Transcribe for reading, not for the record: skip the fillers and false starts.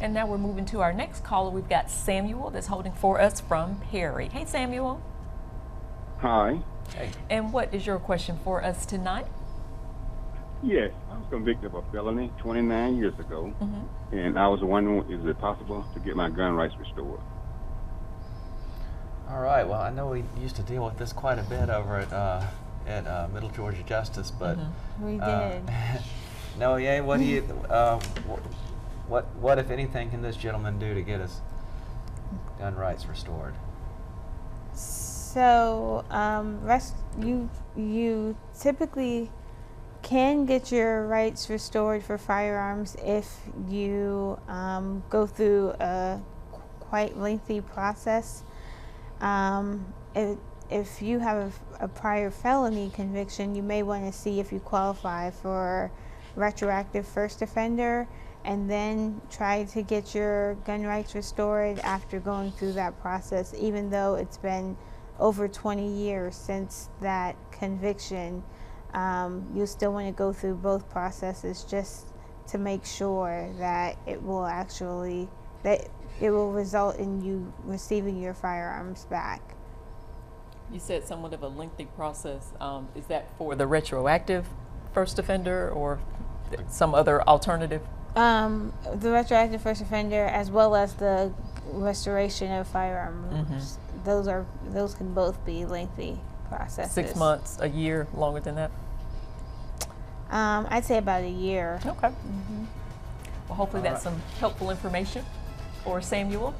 And now we're moving to our next caller. We've got Samuel that's holding for us from Perry. Hey, Samuel. Hi. Hey. And what is your question for us tonight? Yes, I was convicted of a felony 29 years ago, and I was wondering, is it possible to get my gun rights restored? All right. Well, I know we used to deal with this quite a bit over at Middle Georgia Justice, but We did. no, yeah. What do you? What if anything can this gentleman do to get his gun rights restored? So, you typically can get your rights restored for firearms if you go through a quite lengthy process. If you have a prior felony conviction, you may want to see if you qualify for retroactive first offender, and then try to get your gun rights restored after going through that process, even though it's been over 20 years since that conviction. You still want to go through both processes just to make sure that it will result in you receiving your firearms back. You said somewhat of a lengthy process. Is that for the retroactive first offender or some other alternative? The retroactive first offender, as well as the restoration of firearms. Those can both be lengthy processes. 6 months, a year, longer than that? I'd say about a year. Okay. Well, hopefully that's some helpful information for Samuel.